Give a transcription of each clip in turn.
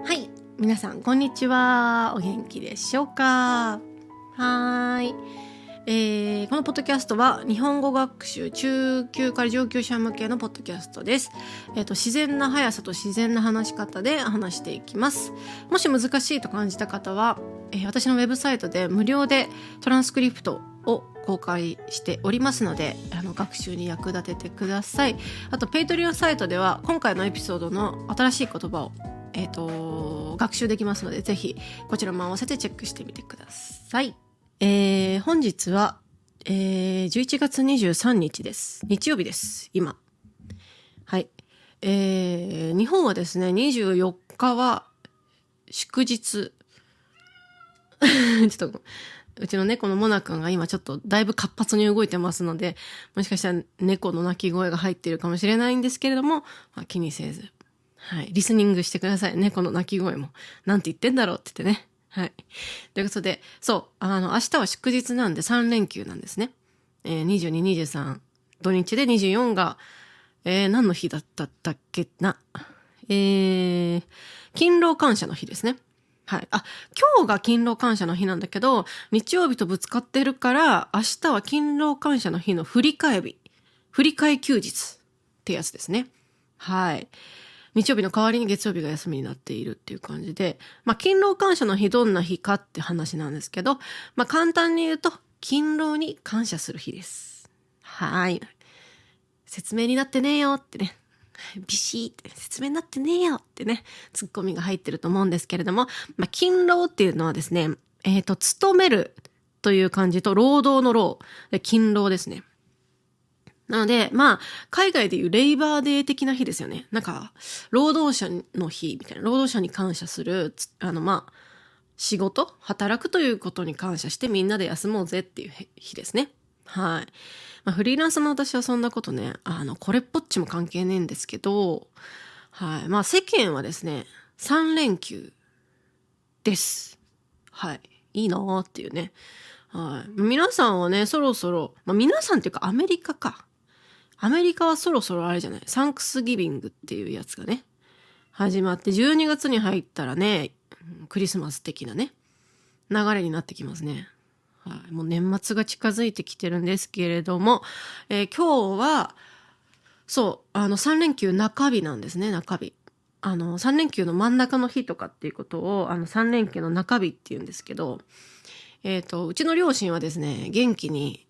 はい、皆さんこんにちは。お元気でしょうか？はい、このポッドキャストは日本語学習中級から上級者向けのポッドキャストです。自然な速さと自然な話し方で話していきます。もし難しいと感じた方は、私のウェブサイトで無料でトランスクリプトを公開しておりますので、学習に役立ててください。あとペイトリオンサイトでは今回のエピソードの新しい言葉を学習できますので、ぜひこちらも合わせてチェックしてみてください。本日は、11月23日です。日曜日です。今。はい。日本はですね、24日は祝日。ちょっと、うちの猫のモナ君が今ちょっとだいぶ活発に動いてますので、もしかしたら猫の鳴き声が入っているかもしれないんですけれども、気にせず。はい。リスニングしてくださいね。この鳴き声も。なんて言ってんだろうって言ってね。はい。ということで、そう、明日は祝日なんで3連休なんですね。22、23、土日で24が、何の日だったっけな。勤労感謝の日ですね。はい。今日が勤労感謝の日なんだけど、日曜日とぶつかってるから、明日は勤労感謝の日の振り替え日。振り替え休日ってやつですね。はい。日曜日の代わりに月曜日が休みになっているっていう感じで、勤労感謝の日どんな日かって話なんですけど、簡単に言うと、勤労に感謝する日です。はい。説明になってねえよってね。ビシーって説明になってねえよってね、ツッコミが入ってると思うんですけれども、勤労っていうのはですね、勤めるという漢字と労働の労で勤労ですね。なので、海外でいうレイバーデー的な日ですよね。なんか、労働者の日みたいな、労働者に感謝する、仕事、働くということに感謝してみんなで休もうぜっていう日ですね。はい。フリーランスの私はそんなことね、これっぽっちも関係ねえんですけど、はい。世間はですね、3連休です。はい。いいなーっていうね。はい。皆さんはね、そろそろ、皆さんっていうかアメリカか。アメリカはそろそろあれじゃない、サンクスギビングっていうやつがね、始まって12月に入ったらね、クリスマス的なね、流れになってきますね。はい、もう年末が近づいてきてるんですけれども、今日は、そう、3連休中日なんですね、中日。3連休の真ん中の日とかっていうことを、3連休の中日って言うんですけど、うちの両親はですね、元気に、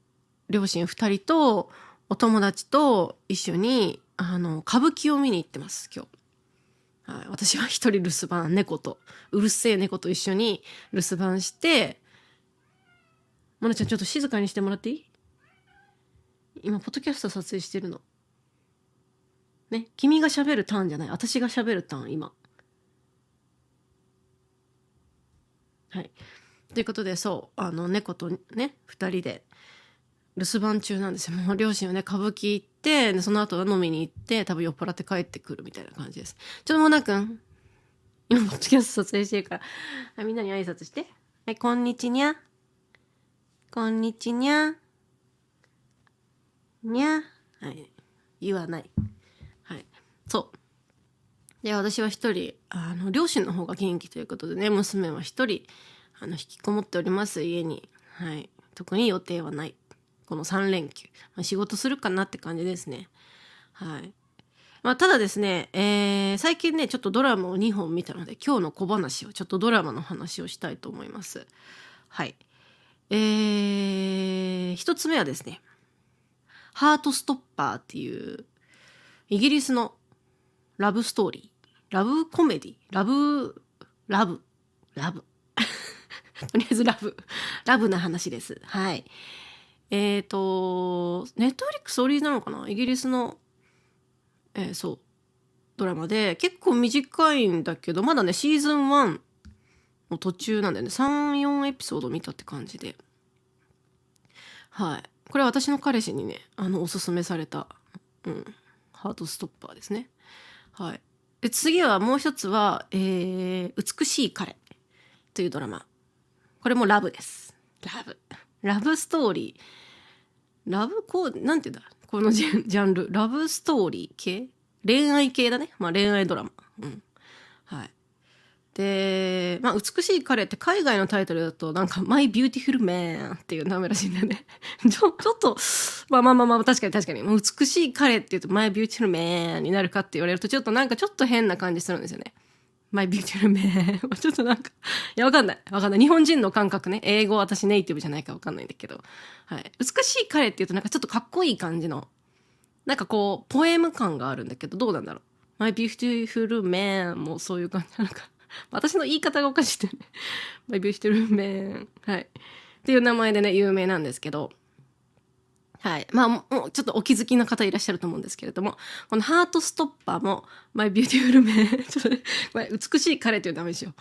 両親2人と、お友達と一緒に、歌舞伎を見に行ってます、今日。はい、私は一人留守番、うるせえ猫と一緒に留守番して、モナちゃんちょっと静かにしてもらっていい？今、ポッドキャスト撮影してるの。ね、君が喋るターンじゃない。私が喋るターン、今。はい。ということで、そう、猫とね、二人で、留守番中なんですよ。もう両親はね、歌舞伎行って、でその後飲みに行って、多分酔っ払って帰ってくるみたいな感じです。ちょっとモナ君、今、ポッドキャスト撮影してるから、はい、みんなに挨拶して。はい、こんにちにゃ。こんにちにゃ。にゃ。はい、言わない。はい、そう。で、私は一人、両親の方が元気ということでね、娘は一人、引きこもっております、家に。はい。特に予定はない。この3連休。仕事するかなって感じですね。はい。ただですね、最近ね、ちょっとドラマを2本見たので、今日の小話を、ちょっとドラマの話をしたいと思います。はい。一つ目はですね、ハートストッパーっていう、イギリスのラブストーリー。ラブコメディラブ。とりあえずラブな話です。はい。ネットフリックスオリジナルなのかな、イギリスの、そう、ドラマで、結構短いんだけど、まだね、シーズン1の途中なんだよね。3、4エピソード見たって感じで。はい。これは私の彼氏にね、おすすめされた、ハートストッパーですね。はい。で、次はもう一つは、美しい彼というドラマ。これもラブです。ラブストーリー。なんて言うんだこのジャンル。ラブストーリー系恋愛系だね。恋愛ドラマ。はい。まあ、美しい彼って海外のタイトルだとなんか My Beautiful Man っていう名前らしいんだよね。ちょっと、まあ、確かに。美しい彼って言うと My Beautiful Man になるかって言われるとちょっとなんかちょっと変な感じするんですよね。My Beautiful Man ちょっとなんか、いやわかんない。日本人の感覚ね。英語私ネイティブじゃないかわかんないんだけど。はい。美しい彼って言うとなんかちょっとかっこいい感じの、なんかこう、ポエム感があるんだけど、どうなんだろう。My Beautiful Man もそういう感じなのか。私の言い方がおかしいね。My Beautiful Man。はい。っていう名前でね、有名なんですけど。はい。まあ、もうちょっとお気づきの方いらっしゃると思うんですけれども、このハートストッパーも、My Beautiful Man。ちょっとね、これ、美しい彼っていう名前にしよ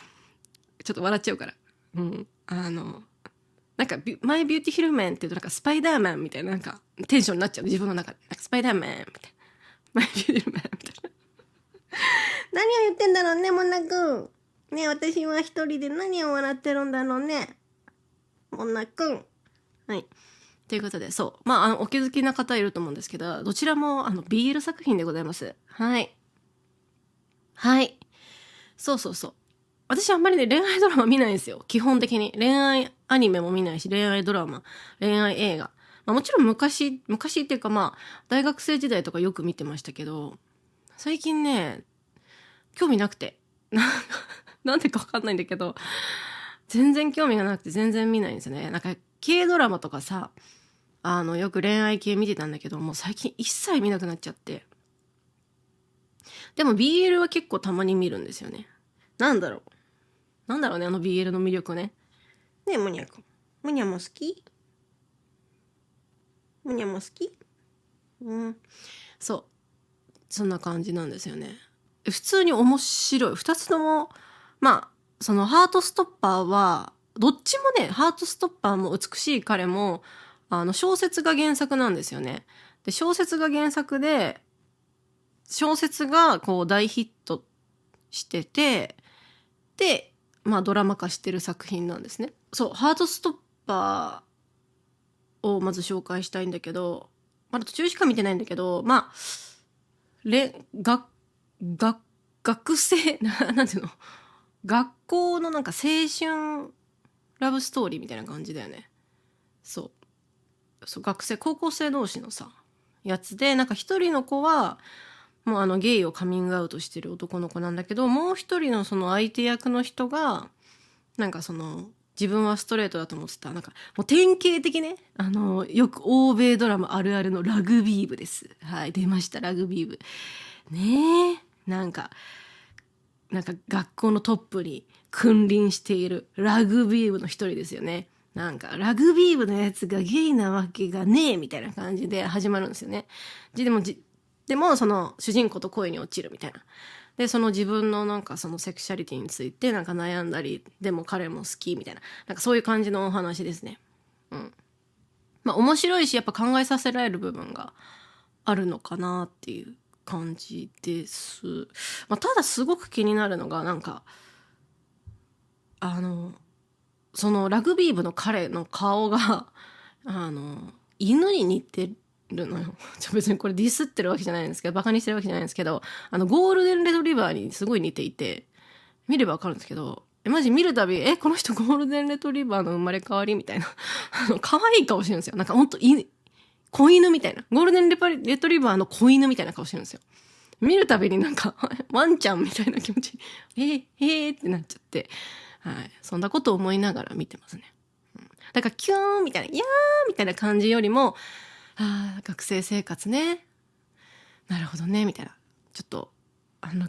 う。ちょっと笑っちゃうから。うん。なんか、My Beautiful Man って言うとなんかスパイダーマンみたいななんかテンションになっちゃう。自分の中で。なんかスパイダーマンみたいな。My Beautiful Man みたいな。何を言ってんだろうね、モナ君。ね、私は一人で何を笑ってるんだろうね。モナ君。はい。ということで、そう。まあ、お気づきな方いると思うんですけど、どちらも、BL 作品でございます。はい。はい。そう。私あんまりね、恋愛ドラマ見ないんですよ。基本的に。恋愛アニメも見ないし、恋愛ドラマ、恋愛映画。まあもちろん昔っていうかまあ、大学生時代とかよく見てましたけど、最近ね、興味なくて。なんでかわかんないんだけど、全然興味がなくて全然見ないんですよね。なんか、軽ドラマとかさ、よく恋愛系見てたんだけど、もう最近一切見なくなっちゃって。でも BL は結構たまに見るんですよね。なんだろうね、BL の魅力ね。ねえ、むにゃくん。むにゃも好き？むにゃも好き？うん。そう。そんな感じなんですよね。普通に面白い。二つとも、まあ、そのハートストッパーは、どっちもね、ハートストッパーも美しい彼も、小説が原作なんですよね。で、小説が原作で、小説がこう大ヒットしてて、で、まあドラマ化してる作品なんですね。そう、ハートストッパーをまず紹介したいんだけど、まだ途中しか見てないんだけど、まあ、学生、なんていうの、学校のなんか青春ラブストーリーみたいな感じだよね。そう。高校生同士のさ、やつで、なんか一人の子は、もうゲイをカミングアウトしてる男の子なんだけど、もう一人のその相手役の人が、なんかその、自分はストレートだと思ってた。なんか、もう典型的ね。よく欧米ドラマあるあるのラグビー部です。はい、出ました、ラグビー部。ねえ。なんか学校のトップに君臨しているラグビー部の一人ですよね。なんか、ラグビー部のやつがゲイなわけがねえみたいな感じで始まるんですよね。でもその主人公と恋に落ちるみたいな。で、その自分のなんかそのセクシャリティについてなんか悩んだり、でも彼も好きみたいな。なんかそういう感じのお話ですね。うん。まあ面白いし、やっぱ考えさせられる部分があるのかなっていう感じです。まあ、ただすごく気になるのが、なんか、そのラグビー部の彼の顔が、犬に似てるのよ。別にこれディスってるわけじゃないんですけど、バカにしてるわけじゃないんですけど、ゴールデンレトリバーにすごい似ていて、見ればわかるんですけど、マジ見るたび、この人ゴールデンレトリバーの生まれ変わりみたいな。可愛い顔してるんですよ。なんかほんと子犬みたいな。ゴールデンレトリバーの子犬みたいな顔してるんですよ。見るたびになんか、ワンちゃんみたいな気持ち、ってなっちゃって、はい。そんなこと思いながら見てますね。だから、キューンみたいな、いやーみたいな感じよりも、学生生活ね。なるほどね、みたいな。ちょっと、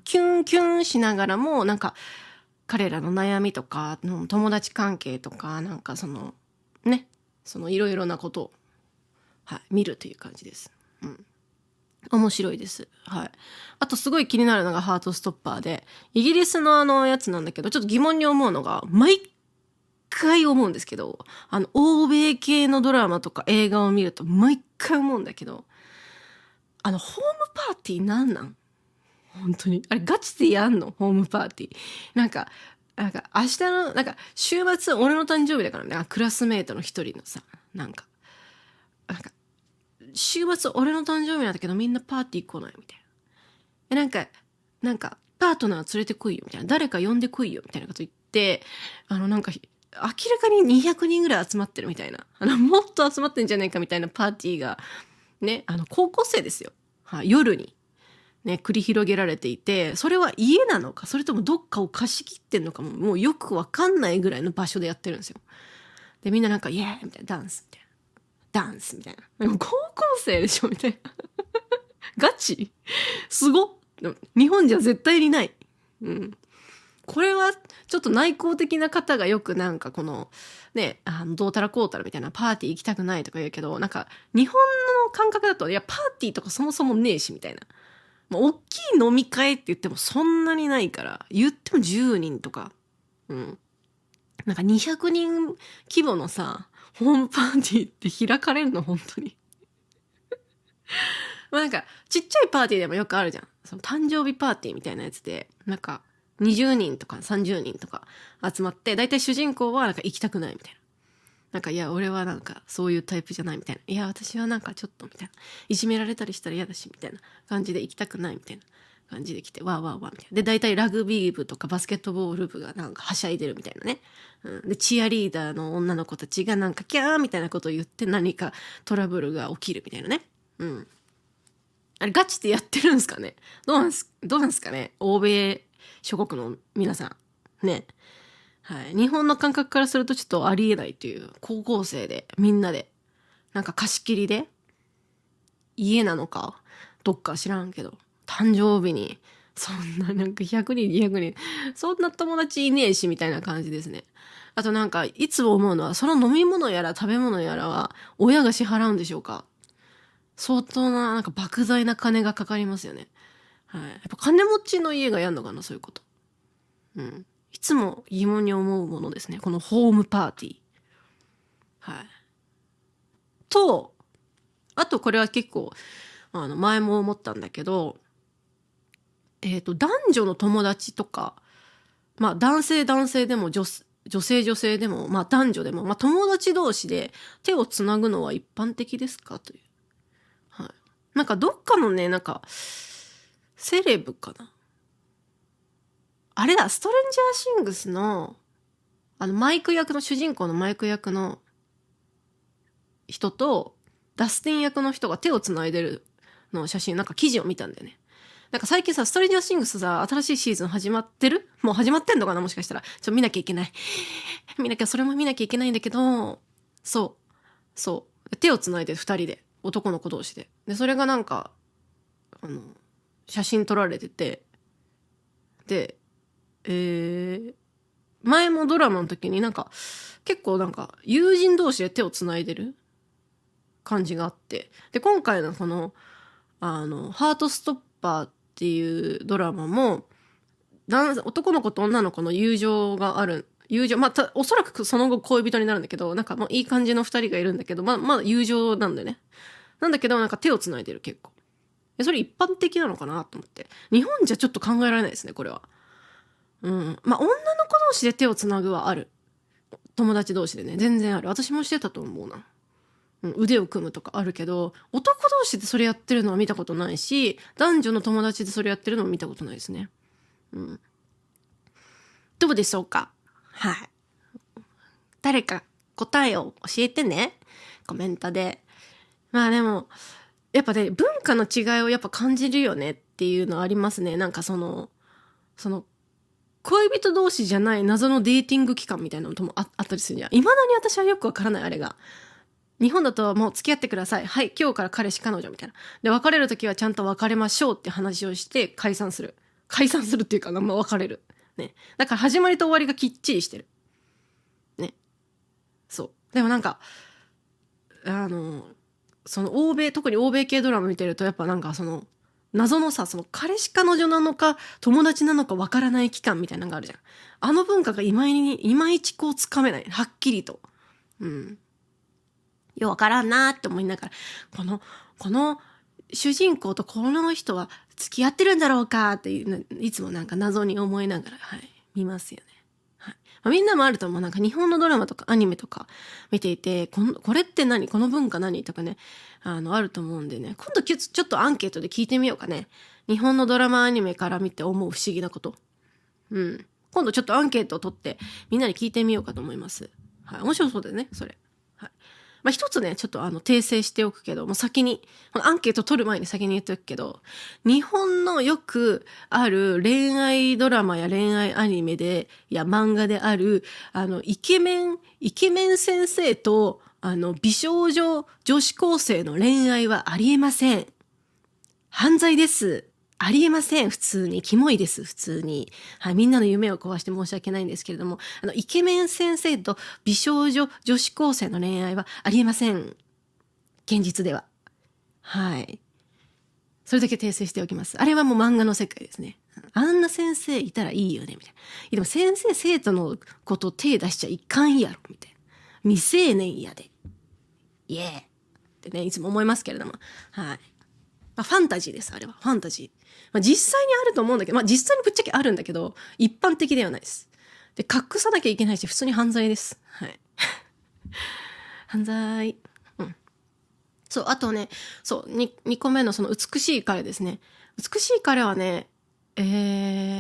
キュンキュンしながらも、なんか、彼らの悩みとか、友達関係とか、なんかその、ね、そのいろいろなことを、はい、見るという感じです。うん。面白いです。はい。あとすごい気になるのがハートストッパーで、イギリスのやつなんだけど、ちょっと疑問に思うのが、毎回思うんですけど、欧米系のドラマとか映画を見ると毎回思うんだけど、ホームパーティーなんなん本当に。あれガチでやんのホームパーティー。なんか明日の、なんか週末俺の誕生日だからね、クラスメートの一人のさ、なんか週末俺の誕生日なんだけどみんなパーティー来ないみたいな。なんかパートナー連れてこいよみたいな。誰か呼んでこいよみたいなこと言って、なんか、明らかに200人ぐらい集まってるみたいな。もっと集まってんじゃないかみたいなパーティーが、ね、高校生ですよ。はい、夜に、ね、繰り広げられていて、それは家なのか、それともどっかを貸し切ってんのかもうよくわかんないぐらいの場所でやってるんですよ。で、みんななんか、イエーイみたいな、ダンスみたいな。ダンスみたいな。でも高校生でしょみたいな。ガチすごっ日本じゃ絶対にない。うん。これはちょっと内向的な方がよくなんかこのね、どうたらこうたらみたいなパーティー行きたくないとか言うけど、なんか日本の感覚だと、いやパーティーとかそもそもねえしみたいな。もう大きい飲み会って言ってもそんなにないから、言っても10人とか。うん。なんか200人規模のさ、ホームパーティーって開かれるの本当に。まあなんかちっちゃいパーティーでもよくあるじゃん。その誕生日パーティーみたいなやつで、なんか20人とか30人とか集まって、だいたい主人公はなんか行きたくないみたいな。なんかいや俺はなんかそういうタイプじゃないみたいな。いや私はなんかちょっとみたいな。いじめられたりしたら嫌だしみたいな感じで行きたくないみたいな感じで来て、わーわーわーみたいな。でだいたいラグビー部とかバスケットボール部がなんかはしゃいでるみたいなね。うん、でチアリーダーの女の子たちがなんかキャーみたいなことを言って何かトラブルが起きるみたいなね。うん。あれガチでやってるんですかね。どうなんですかね。欧米諸国の皆さん。ね。はい。日本の感覚からするとちょっとありえないという、高校生でみんなで、なんか貸し切りで、家なのか、どっか知らんけど、誕生日に、そんななんか100人、200人、そんな友達いねえしみたいな感じですね。あとなんか、いつも思うのは、その飲み物やら食べ物やらは、親が支払うんでしょうか。相当な、なんか莫大な金がかかりますよね。はい。やっぱ金持ちの家がやんのかな、そういうこと。うん。いつも疑問に思うものですね。このホームパーティー。はい。と、あとこれは結構、前も思ったんだけど、男女の友達とか、まあ男性でも女性でも、まあ男女でも、まあ友達同士で手をつなぐのは一般的ですかという。はい。なんかどっかのね、なんか、セレブかな。あれだ、ストレンジャーシングスの、マイク役の、主人公のマイク役の人と、ダスティン役の人が手をつないでるの写真、なんか記事を見たんだよね。なんか最近さ、ストレンジャーシングスさ、新しいシーズン始まってる？もう始まってんのかなもしかしたら。見なきゃいけない。それも見なきゃいけないんだけど、そう。手をつないで二人で、男の子同士で。で、それがなんか、写真撮られてて、で、前もドラマの時になんか、結構なんか、友人同士で手をつないでる感じがあって。で、今回のこの、ハートストッパーっていうドラマも、男の子と女の子の友情がある。まあ、おそらくその後恋人になるんだけど、なんかもういい感じの二人がいるんだけど、まあ友情なんだよね。なんだけど、なんか手をつないでる結構。それ一般的なのかなと思って。日本じゃちょっと考えられないですね、これは。うん。まあ、女の子同士で手をつなぐはある。友達同士でね、全然ある。私もしてたと思うな。うん、腕を組むとかあるけど、男同士でそれやってるのは見たことないし、男女の友達でそれやってるのも見たことないですね。うん。どうでしょうか？はい。誰か答えを教えてね。コメントで。まあでも、やっぱね、文化の違いをやっぱ感じるよねっていうのはありますね。なんかその、恋人同士じゃない謎のデーティング期間みたいなのともあったりするじゃん。未だに私はよくわからない、あれが。日本だともう付き合ってください。はい、今日から彼氏彼女みたいな。で、別れるときはちゃんと別れましょうって話をして解散する。解散するっていうか、まあ、別れる。ね。だから始まりと終わりがきっちりしてる。ね。そう。でもなんか、その特に欧米系ドラマ見てるとやっぱなんか謎のさ、その彼氏彼女なのか友達なのかわからない期間みたいなのがあるじゃん。あの文化がいまいちこうつかめない。はっきりと。うん。ようわからんなーって思いながら、この主人公とこの人は付き合ってるんだろうかっていつもなんか謎に思いながら、はい、見ますよね。はい。まあ、みんなもあると思う。なんか日本のドラマとかアニメとか見ていて、これって何？この文化何？とかね、あると思うんでね。今度ちょっとアンケートで聞いてみようかね。日本のドラマアニメから見て思う不思議なこと。うん。今度ちょっとアンケートを取ってみんなに聞いてみようかと思います。はい。面白そうだよね、それ。はい。まあ、一つね、ちょっと訂正しておくけど、もう先に、アンケート取る前に先に言っておくけど、日本のよくある恋愛ドラマや恋愛アニメで、や漫画である、イケメン先生と、美少女女子高生の恋愛はありえません。犯罪です。ありえません。普通に。キモいです。普通に。はい。みんなの夢を壊して申し訳ないんですけれども、イケメン先生と美少女女子高生の恋愛はありえません。現実では。はい。それだけ訂正しておきます。あれはもう漫画の世界ですね。あんな先生いたらいいよね、みたいな。でも先生生徒のこと手出しちゃいかんやろ、みたいな。未成年やで。イエーってね、いつも思いますけれども。はい。まあ、ファンタジーです、あれは。ファンタジー。まあ、実際にあると思うんだけど、まあ、実際にぶっちゃけあるんだけど、一般的ではないです。で、隠さなきゃいけないし、普通に犯罪です。はい。犯罪。うん。そう、あとね、そう、2個目のその美しい彼ですね。美しい彼はね、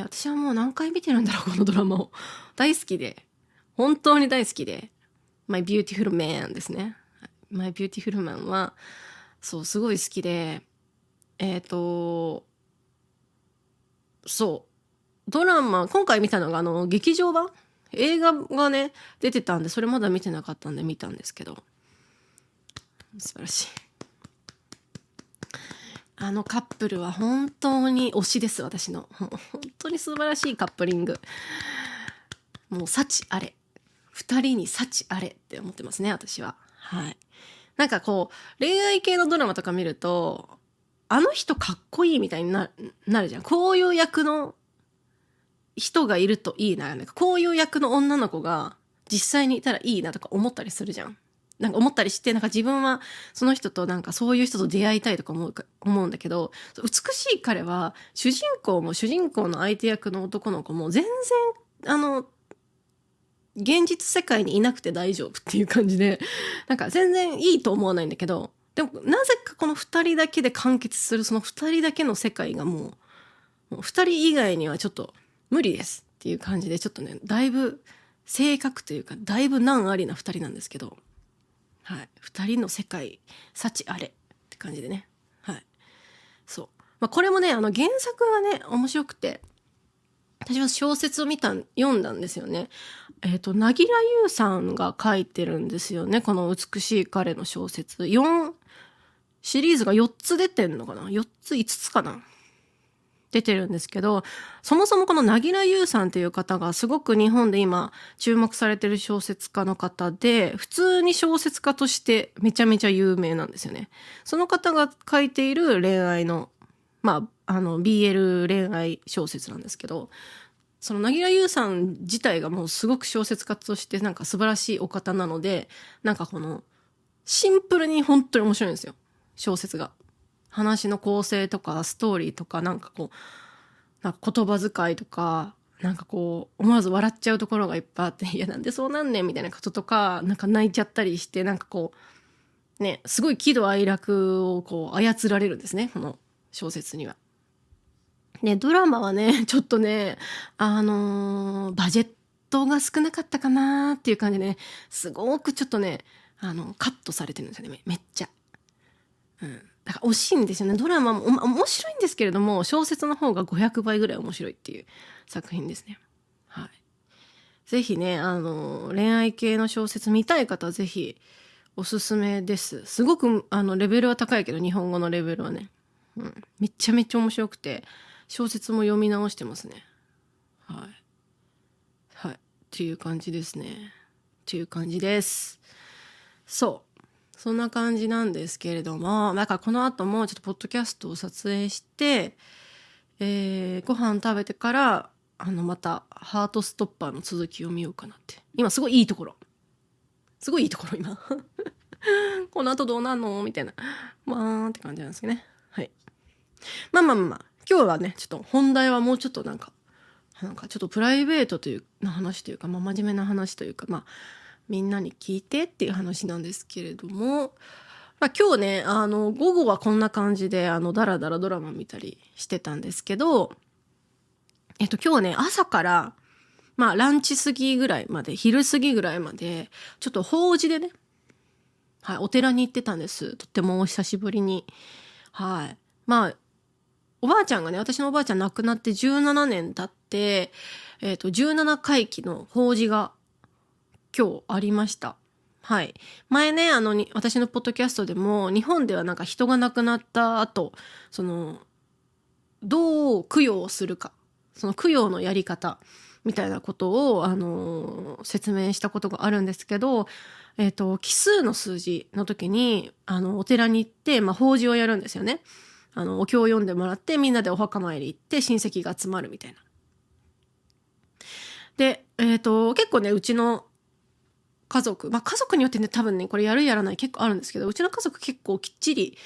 私はもう何回見てるんだろう、このドラマを。大好きで。本当に大好きで。My Beautiful Man ですね。My Beautiful Man は、そう、すごい好きで、そう。ドラマ、今回見たのが劇場版映画がね、出てたんで、それまだ見てなかったんで見たんですけど。素晴らしい。あのカップルは本当に推しです、私の。本当に素晴らしいカップリング。もう幸あれ。二人に幸あれって思ってますね、私は。はい。なんかこう、恋愛系のドラマとか見ると、あの人かっこいいみたいになるじゃん。こういう役の人がいるといいな。なんかこういう役の女の子が実際にいたらいいなとか思ったりするじゃん。なんか思ったりして、なんか自分はその人となんかそういう人と出会いたいとか思うんだけど、美しい彼は主人公も主人公の相手役の男の子も全然現実世界にいなくて大丈夫っていう感じで、なんか全然いいと思わないんだけど、でもなぜかこの二人だけで完結するその二人だけの世界がもう二人以外にはちょっと無理ですっていう感じで、ちょっとね、だいぶ性格というかだいぶ難ありな二人なんですけど、はい、二人の世界幸あれって感じでね、はい、そう、まあ、これもね原作がね面白くて、私は小説を読んだんですよね。凪良優さんが書いてるんですよね、この美しい彼の小説。シリーズが4つ出てんのかな、4つ5つかな、出てるんですけど、そもそもこの凪良優さんっていう方がすごく日本で今注目されてる小説家の方で、普通に小説家としてめちゃめちゃ有名なんですよね。その方が書いている恋愛の、まあ、BL 恋愛小説なんですけど、その凪良優さん自体がもうすごく小説家としてなんか素晴らしいお方なので、なんかこのシンプルに本当に面白いんですよ、小説が。話の構成とかストーリーとか、なんかこうなんか言葉遣いとか、なんかこう思わず笑っちゃうところがいっぱいあって、いやなんでそうなんねんみたいなこととか、なんか泣いちゃったりして、なんかこうね、すごい喜怒哀楽をこう操られるんですね、この小説には。ね、ドラマはね、ちょっとね、バジェットが少なかったかなっていう感じでね、すごくちょっとね、カットされてるんですよね、めっちゃ。うん。だから惜しいんですよね。ドラマも面白いんですけれども、小説の方が500倍ぐらい面白いっていう作品ですね。はい。ぜひね、恋愛系の小説見たい方はぜひおすすめです。すごく、レベルは高いけど、日本語のレベルはね。うん。めちゃめちゃ面白くて、小説も読み直してますね。はい。はい。っていう感じですね。っていう感じです。そう。そんな感じなんですけれども、なんかこの後もちょっとポッドキャストを撮影して、ご飯食べてから、またハートストッパーの続きを見ようかなって。今すごいいいところ。すごいいいところ今。この後どうなんのみたいな。まあって感じなんですけどね。はい。まあ。今日はね、ちょっと本題はもうちょっとなんかちょっとプライベートという話というか、まあ真面目な話というか、まあみんなに聞いてっていう話なんですけれども、まあ今日ね、午後はこんな感じで、だらだらドラマ見たりしてたんですけど、今日ね、朝からまあランチ過ぎぐらいまで、昼過ぎぐらいまで、ちょっと法事でね、はい、お寺に行ってたんです。とってもお久しぶりに。はい。まあ、おばあちゃんがね、私のおばあちゃん亡くなって17年経って、17回忌の法事が今日ありました。はい。前ね、私のポッドキャストでも、日本ではなんか人が亡くなった後、どう供養をするか、その供養のやり方、みたいなことを、説明したことがあるんですけど、奇数の数字の時に、お寺に行って、まあ、法事をやるんですよね。お経を読んでもらって、みんなでお墓参り行って、親戚が集まるみたいな。で、結構ね、うちの家族、まあ、家族によってね、多分ね、これやるやらない結構あるんですけど、うちの家族結構きっちり、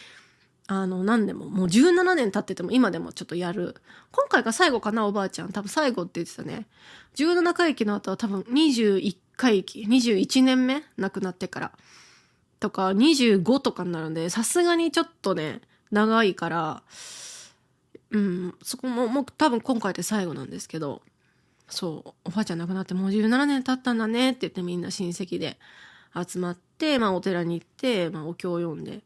何でも、もう17年経ってても今でもちょっとやる。今回が最後かな、おばあちゃん。多分最後って言ってたね。17回忌の後は多分21回忌、21年目亡くなってから。とか、25とかになるんで、さすがにちょっとね、長いから、そこもう多分今回で最後なんですけど、そう、おばあちゃん亡くなってもう17年経ったんだねって言ってみんな親戚で集まって、まあお寺に行って、まあお経を読んで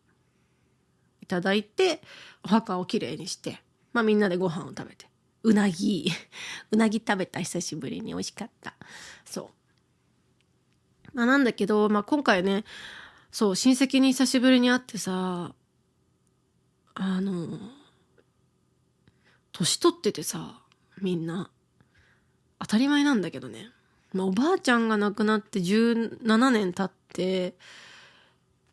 いただいて、お墓をきれいにして、まあみんなでご飯を食べて。うなぎ食べた、久しぶりに美味しかった。そう。まあなんだけど、まあ今回ね、そう、親戚に久しぶりに会ってさ、年取っててさ、みんな、当たり前なんだけどね。まあおばあちゃんが亡くなって17年経って、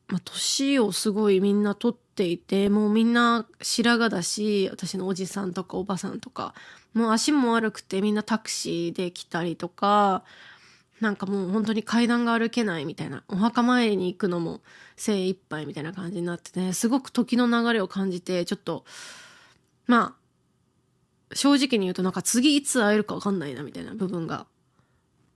まあ、年をすごいみんな取っていて、もうみんな白髪だし、私のおじさんとかおばさんとか、もう足も悪くてみんなタクシーで来たりとか、なんかもう本当に階段が歩けないみたいな、お墓参りに行くのも精一杯みたいな感じになってね、すごく時の流れを感じて、ちょっと、まあ、正直に言うとなんか次いつ会えるかわかんないなみたいな部分が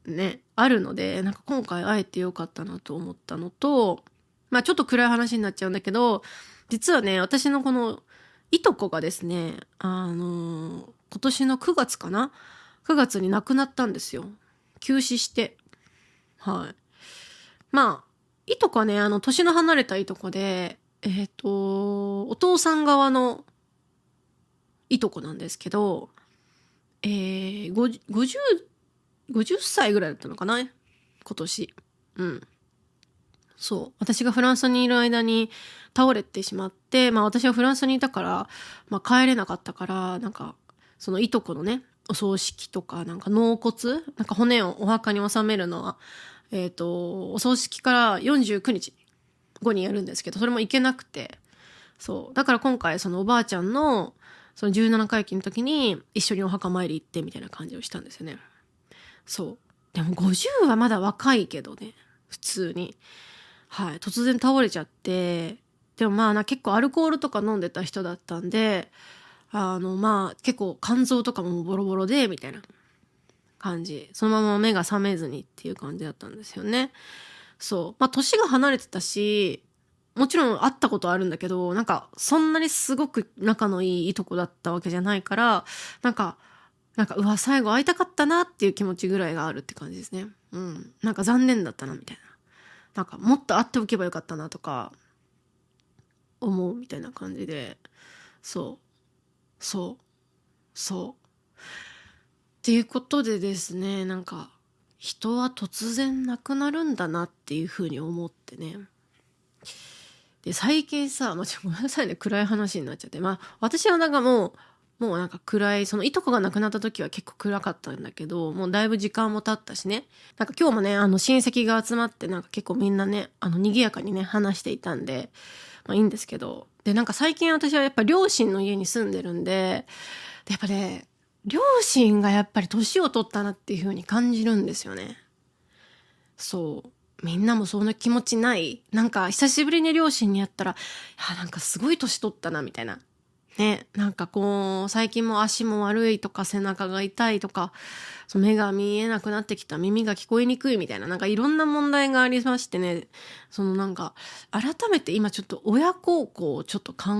ね、あるので、なんか今回会えてよかったなと思ったのと、まあちょっと暗い話になっちゃうんだけど、実はね、私のこのいとこがですね、今年の9月かな ?9 月に亡くなったんですよ。急死して。はい。まあ、いとこはね、年の離れたいとこで、お父さん側のいとこなんですけど、50歳ぐらいだったのかな今年。うん。そう。私がフランスにいる間に倒れてしまって、まあ私はフランスにいたから、まあ帰れなかったから、なんか、そのいとこのね、お葬式とか、なんか納骨なんか骨をお墓に納めるのは、お葬式から49日後にやるんですけど、それも行けなくて、そう。だから今回、そのおばあちゃんの、その17回忌の時に一緒にお墓参り行ってみたいな感じをしたんですよね。そう。でも50はまだ若いけどね、普通に。はい、突然倒れちゃって、でもまあ結構アルコールとか飲んでた人だったんで、まあ結構肝臓とかもボロボロで、みたいな感じ。そのまま目が覚めずにっていう感じだったんですよね。そう。まあ年が離れてたし、もちろん会ったことあるんだけど、なんかそんなにすごく仲のいいいとこだったわけじゃないから、なんか、うわ、最後会いたかったなっていう気持ちぐらいがあるって感じですね。うん。なんか残念だったな、みたいな。なんかもっと会っておけばよかったなとか思うみたいな感じで、そうっていうことでですね、なんか人は突然亡くなるんだなっていうふうに思ってね。で最近さ、ごめんなさいね、暗い話になっちゃって、まあ私はなんかもうなんか暗い、そのいとこが亡くなった時は結構暗かったんだけど、もうだいぶ時間も経ったしね。なんか今日もね、親戚が集まってなんか結構みんなね、賑やかにね、話していたんで、まあいいんですけど。で、なんか最近私はやっぱ両親の家に住んでるんで、やっぱね、両親がやっぱり年を取ったなっていう風に感じるんですよね。そう。みんなもそんな気持ちない？なんか久しぶりに両親に会ったら、いや、なんかすごい年取ったな、みたいな。ね、なんかこう、最近も足も悪いとか背中が痛いとか、目が見えなくなってきた、耳が聞こえにくいみたいな、なんかいろんな問題がありましてね、なんか、改めて今ちょっと親孝行をちょっとちゃ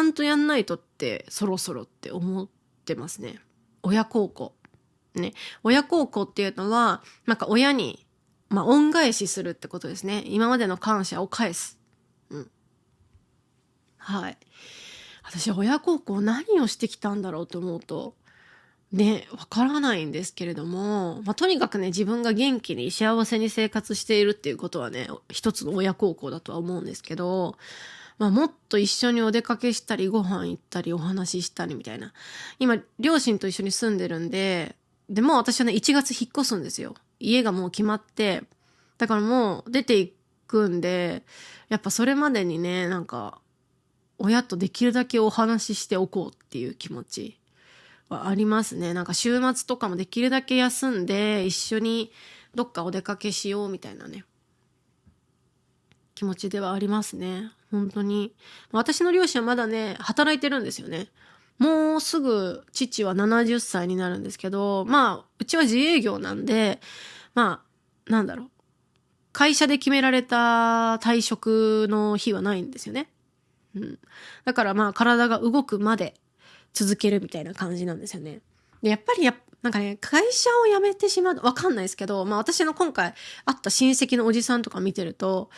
んとやんないとって、そろそろって思ってますね。親孝行。ね。親孝行っていうのは、なんか親に、恩返しするってことですね。今までの感謝を返す。うん。はい。私、親孝行何をしてきたんだろうと思うと、ね、わからないんですけれども、とにかくね、自分が元気に幸せに生活しているっていうことはね、一つの親孝行だとは思うんですけど、もっと一緒にお出かけしたり、ご飯行ったり、お話ししたりみたいな。今、両親と一緒に住んでるんで、もう私はね、1月引っ越すんですよ。家がもう決まって、だからもう出ていくんで、やっぱそれまでにね、なんか、親とできるだけお話ししておこうっていう気持ちはありますね。なんか週末とかもできるだけ休んで一緒にどっかお出かけしようみたいなね、気持ちではありますね。本当に。私の両親はまだね、働いてるんですよね。もうすぐ父は70歳になるんですけど、うちは自営業なんで、なんだろう。会社で決められた退職の日はないんですよね。うん。だから体が動くまで続けるみたいな感じなんですよね。で、やっぱりなんかね、会社を辞めてしまう、わかんないですけど、私の今回会った親戚のおじさんとか見てると、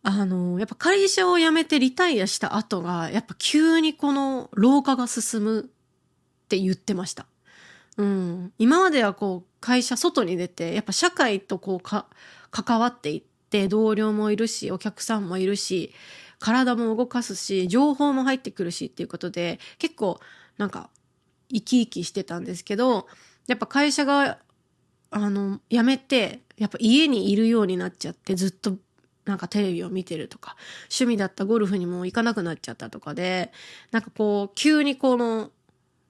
やっぱ会社を辞めてリタイアした後が、やっぱ急にこの老化が進むって言ってました。うん。今までは会社外に出て、やっぱ社会と関わっていって、同僚もいるし、お客さんもいるし、体も動かすし、情報も入ってくるしっていうことで、結構なんか生き生きしてたんですけど、やっぱ会社が、辞めて、やっぱ家にいるようになっちゃって、ずっとなんかテレビを見てるとか、趣味だったゴルフにも行かなくなっちゃったとかで、なんか急に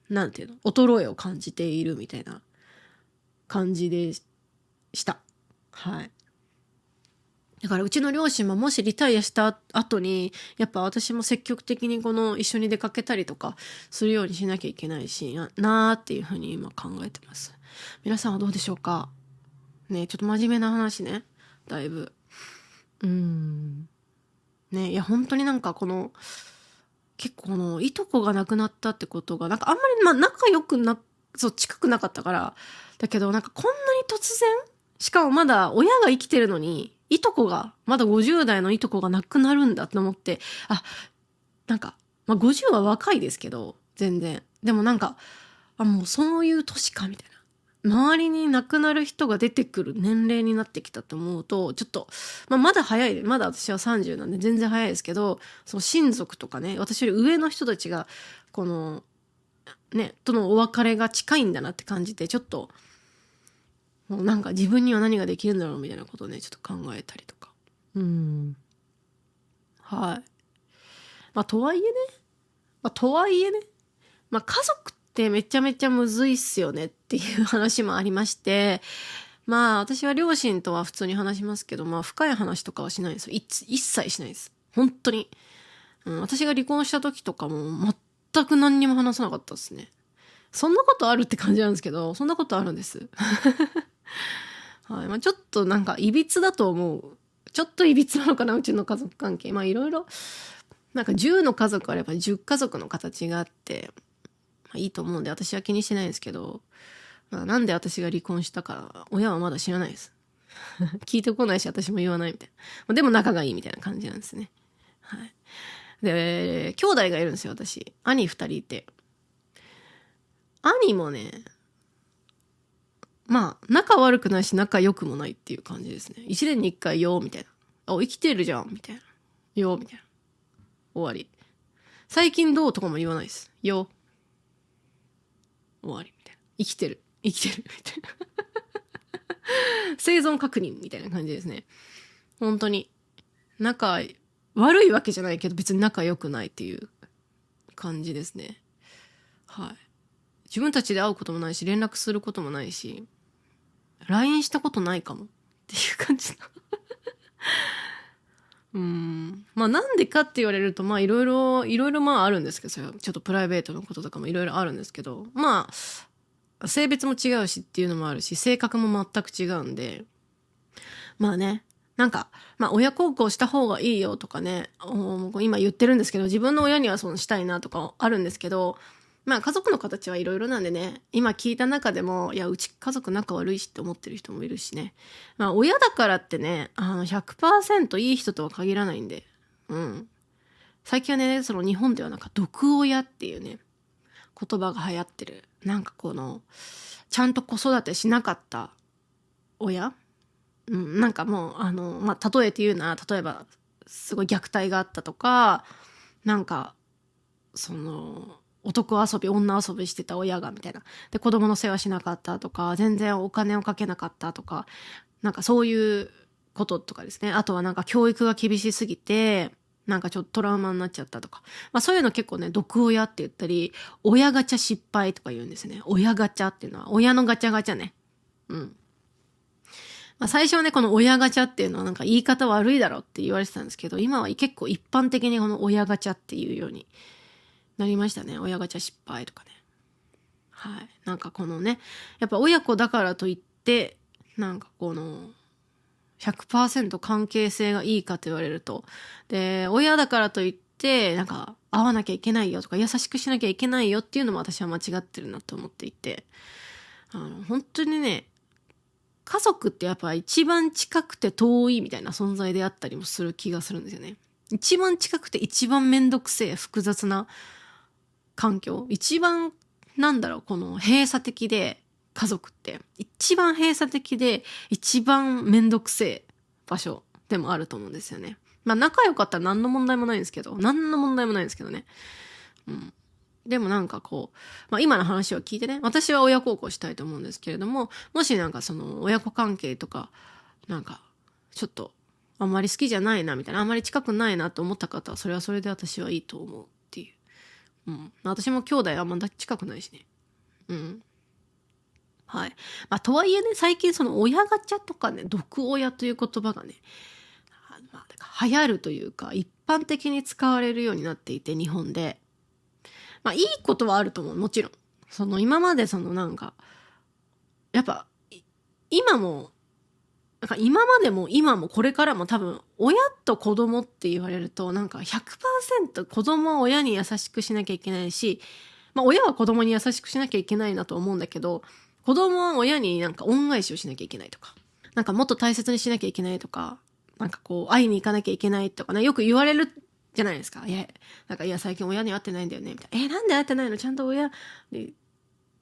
なんていうの、衰えを感じているみたいな感じでした。はい。だからうちの両親ももしリタイアした後に、やっぱ私も積極的に一緒に出かけたりとかするようにしなきゃいけないし、なーっていうふうに今考えてます。皆さんはどうでしょうかね、ちょっと真面目な話ね。だいぶ。ね、いや本当になんか結構いとこが亡くなったってことが、なんかあんまり仲良くそう近くなかったから、だけどなんかこんなに突然、しかもまだ親が生きてるのに、いとこが、まだ50代のいとこが亡くなるんだと思って、なんか、50は若いですけど、全然。でもなんか、もうそういう年かみたいな。周りに亡くなる人が出てくる年齢になってきたと思うと、ちょっと、まだ早い。まだ私は30なんで全然早いですけど、その親族とかね、私より上の人たちが、とのお別れが近いんだなって感じて、ちょっと、もうなんか自分には何ができるんだろうみたいなことをね、ちょっと考えたりとか。はい。とはいえね、家族ってめちゃめちゃむずいっすよねっていう話もありまして、私は両親とは普通に話しますけど、深い話とかはしないんですよ。一切しないです。本当に。私が離婚した時とかも全く何にも話さなかったですね。そんなことあるって感じなんですけど、そんなことあるんです。はい。ちょっとなんか、いびつだと思う。ちょっといびつなのかな、うちの家族関係。いろいろ、なんか10の家族あれば10家族の形があって、いいと思うんで私は気にしてないんですけど、なんで私が離婚したか、親はまだ知らないです。聞いてこないし、私も言わないみたいな。でも仲がいいみたいな感じなんですね。はい。で、兄弟がいるんですよ、私。兄2人いて。兄もね、仲悪くないし仲良くもないっていう感じですね。1年に1回よ、みたいな。生きてるじゃん、みたいな。よ、みたいな。終わり。最近どうとかも言わないです。よ。終わり、みたいな。生きてる、みたいな。生存確認みたいな感じですね。本当に。仲悪いわけじゃないけど別に仲良くないっていう感じですね。はい。自分たちで会うこともないし連絡することもないし LINE したことないかもっていう感じな。なんでかって言われるといろいろあるんですけど、それはちょっとプライベートのこととかもいろいろあるんですけど、性別も違うしっていうのもあるし性格も全く違うんで、なんか、親孝行した方がいいよとかね、今言ってるんですけど、自分の親にはしたいなとかあるんですけど、まあ家族の形はいろいろなんでね、今聞いた中でも、いや、うち家族仲悪いしって思ってる人もいるしね。まあ親だからってね、100% いい人とは限らないんで、うん。最近はね、その日本ではなんか毒親っていうね、言葉が流行ってる。なんかちゃんと子育てしなかった親、うん、なんかもう、まあ、例えて言うなら、例えば、すごい虐待があったとか、なんか、男遊び、女遊びしてた親がみたいな。で、子供の世話しなかったとか、全然お金をかけなかったとか、なんかそういうこととかですね。あとはなんか教育が厳しすぎて、なんかちょっとトラウマになっちゃったとか。まあそういうの結構ね、毒親って言ったり、親ガチャ失敗とか言うんですね。親ガチャっていうのは、親のガチャガチャね。うん。まあ、最初はね、この親ガチャっていうのはなんか言い方悪いだろって言われてたんですけど、今は結構一般的にこの親ガチャっていうようになりましたね。親ガチャ失敗とかね。はい。なんかこのね、やっぱ親子だからといって、なんか100% 関係性がいいかと言われると、で、親だからといって、なんか会わなきゃいけないよとか優しくしなきゃいけないよっていうのも私は間違ってるなと思っていて、本当にね、家族ってやっぱ一番近くて遠いみたいな存在であったりもする気がするんですよね。一番近くて一番めんどくせえ複雑な環境。一番この閉鎖的で家族って一番閉鎖的で一番めんどくせえ場所でもあると思うんですよね。まあ仲良かったら何の問題もないんですけど、何の問題もないんですけどね。うん。でもなんかまあ今の話を聞いてね、私は親孝行したいと思うんですけれども、もしなんかその親子関係とか、なんかちょっとあんまり好きじゃないなみたいな、あんまり近くないなと思った方は、それはそれで私はいいと思うっていう。うん。私も兄弟あんま近くないしね。うん。はい。まあとはいえね、最近その親ガチャとかね、毒親という言葉がね、まあ、流行るというか、一般的に使われるようになっていて、日本で。まあいいことはあると思う。もちろん。今までやっぱ、今も、なんか今までも今もこれからも多分、親と子供って言われると、なんか100% 子供は親に優しくしなきゃいけないし、まあ親は子供に優しくしなきゃいけないなと思うんだけど、子供は親になんか恩返しをしなきゃいけないとか、なんかもっと大切にしなきゃいけないとか、なんか会いに行かなきゃいけないとかね、よく言われるじゃないですか。いや、最近親に会ってないんだよね、みたいな。なんで会ってないの、ちゃんと親に、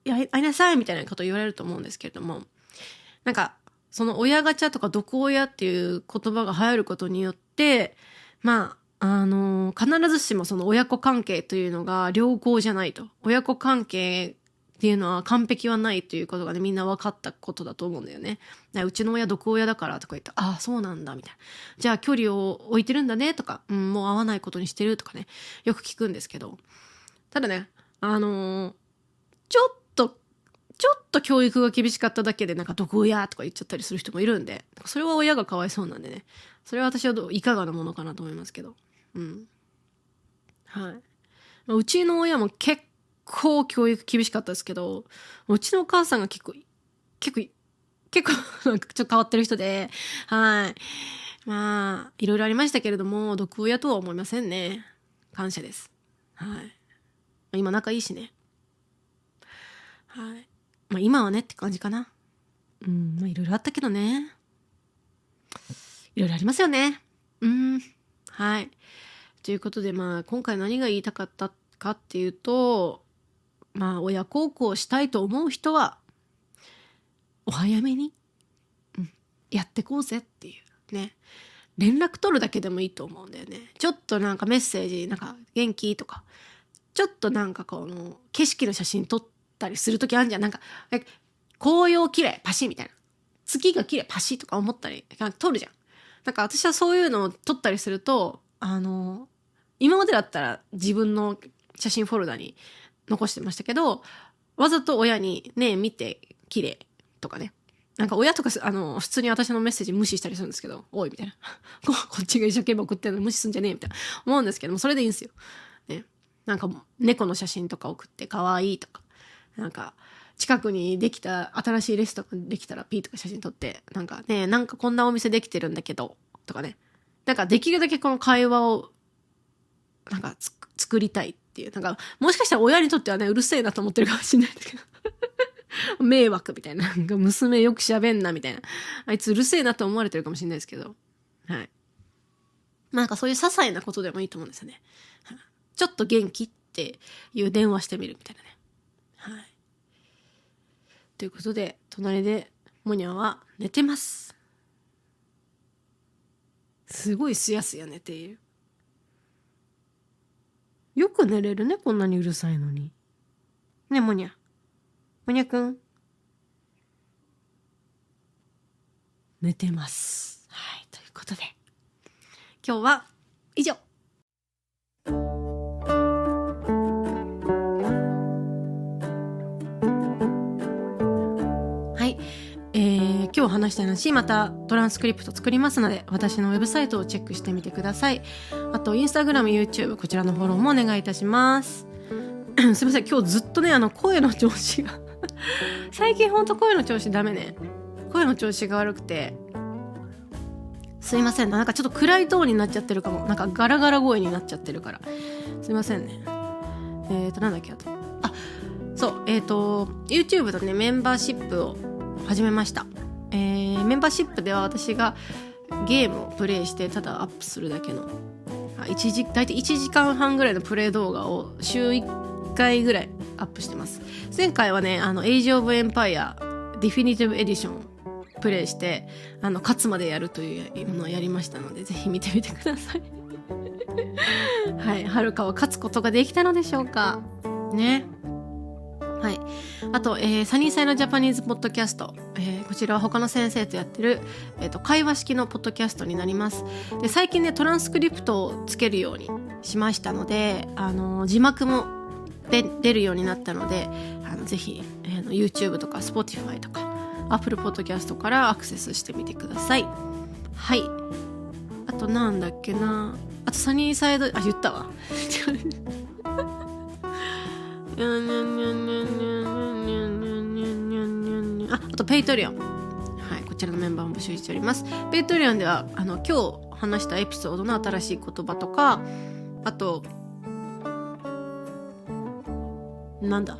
会いなさい、みたいなこと言われると思うんですけれども、なんか、その親ガチャとか毒親っていう言葉が流行ることによって、まあ、必ずしもその親子関係というのが良好じゃないと。親子関係っていうのは完璧はないということがね、みんな分かったことだと思うんだよね。うちの親毒親だからとか言って、ああ、そうなんだ、みたいな。じゃあ距離を置いてるんだね、とか、うん、もう会わないことにしてるとかね、よく聞くんですけど。ただね、ちょっと教育が厳しかっただけでなんか毒親とか言っちゃったりする人もいるんで、それは親がかわいそうなんでね。それは私はいかがなものかなと思いますけど。うん。はい。うちの親も結構教育厳しかったですけど、うちのお母さんが結構、なんかちょっと変わってる人で、はい。まあ、いろいろありましたけれども、毒親とは思いませんね。感謝です。はい。今仲いいしね。はい。まあ今はねって感じかな。うん、まあいろいろあったけどね。いろいろありますよね。うん。はい。ということでまあ今回何が言いたかったかっていうと、まあ親孝行したいと思う人は、お早めに、うん、やってこうぜっていうね。連絡取るだけでもいいと思うんだよね。ちょっとなんかメッセージ、なんか元気とか、ちょっとなんか景色の写真撮ったりするときあるじゃん。なんか、紅葉綺麗、パシみたいな。月が綺麗、パシとか思ったり、撮るじゃん。なんか私はそういうのを撮ったりすると、今までだったら自分の写真フォルダに残してましたけど、わざと親にね、見て綺麗とかね。なんか親とか普通に私のメッセージ無視したりするんですけど、おいみたいな。こっちが一生懸命送ってるの無視すんじゃねえみたいな思うんですけども、それでいいんですよ。ね。なんか猫の写真とか送って可愛いとか、なんか近くにできた新しいレストランできたらピーとか写真撮って、なんかね、なんかこんなお店できてるんだけど、とかね。なんかできるだけこの会話をなんか作りたいっていう、なんかもしかしたら親にとってはねうるせえなと思ってるかもしれないんですけど迷惑みたいな、なんか娘よく喋んなみたいな、あいつうるせえなと思われてるかもしれないですけど、はい。なんかそういう些細なことでもいいと思うんですよね。ちょっと元気っていう電話してみるみたいなね。はい。ということで、隣でモニャは寝てます。すごいすやすや寝ている。よく寝れるね、こんなにうるさいのに。ね、モニャ。モニャくん。寝てます。はい、ということで。今日は以上。はい、今日話した話またトランスクリプト作りますので、私のウェブサイトをチェックしてみてください。あとインスタグラム、YouTube こちらのフォローもお願いいたします。すいません、今日ずっとね声の調子が最近ほんと声の調子ダメね。声の調子が悪くてすいません、なんかちょっと暗いトーンになっちゃってるかも。なんかガラガラ声になっちゃってるからすいませんね。なんだっけ、あとそう、YouTube とねメンバーシップを始めました。メンバーシップでは私がゲームをプレイしてただアップするだけの大体1時間半ぐらいのプレイ動画を週1回ぐらいアップしてます。前回はねエイジオブエンパイアディフィニティブエディションプレイして勝つまでやるというのをやりましたので、ぜひ見てみてくださいはい、はるかは勝つことができたのでしょうかね。はい、あと、サニーサイドジャパニーズポッドキャスト、こちらは他の先生とやってる、会話式のポッドキャストになります。で最近ねトランスクリプトをつけるようにしましたので、字幕も出るようになったので、ぜひ、YouTube とか Spotify とか Apple Podcast からアクセスしてみてください。はい、あとなんだっけな、あとサニーサイド言ったわあとペイトリオン、はい、こちらのメンバーも募集しております。ペイトリオンでは今日話したエピソードの新しい言葉とか、あとなんだ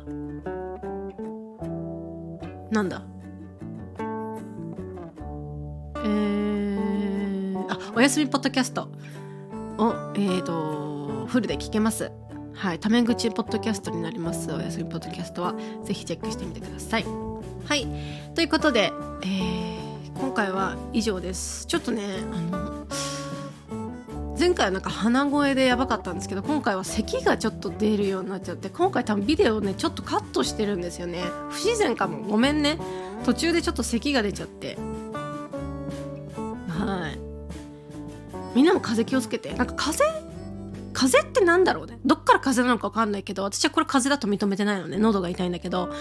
おやすみポッドキャストを、フルで聞けます。はい、タメ口ポッドキャストになります。おやすみポッドキャストはぜひチェックしてみてください。はい、ということで、今回は以上です。ちょっとね前回はなんか鼻声でやばかったんですけど、今回は咳がちょっと出るようになっちゃって、今回多分ビデオねちょっとカットしてるんですよね。不自然かも、ごめんね。途中でちょっと咳が出ちゃって、はい、みんなも風邪気をつけて。なんか風邪ってなんだろうね。どっから風邪なのか分かんないけど、私はこれ風邪だと認めてないのね。喉が痛いんだけど、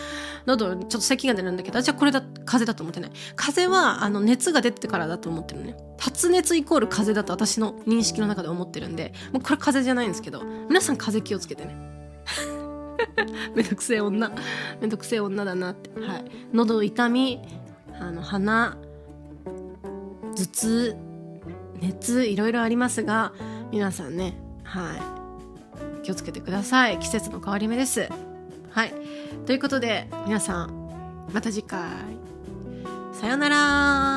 喉ちょっと咳が出るんだけど、私はこれ風邪だと思ってない。風邪は熱が出てからだと思ってるのね。発熱イコール風邪だと私の認識の中で思ってるんで、もうこれ風邪じゃないんですけど、皆さん風邪気をつけてねめんどくせえ女だなって。はい、喉痛み、鼻、頭痛、熱、いろいろありますが、皆さんね、はい、気をつけてください。季節の変わり目です。はい、ということで皆さんまた次回、さようなら。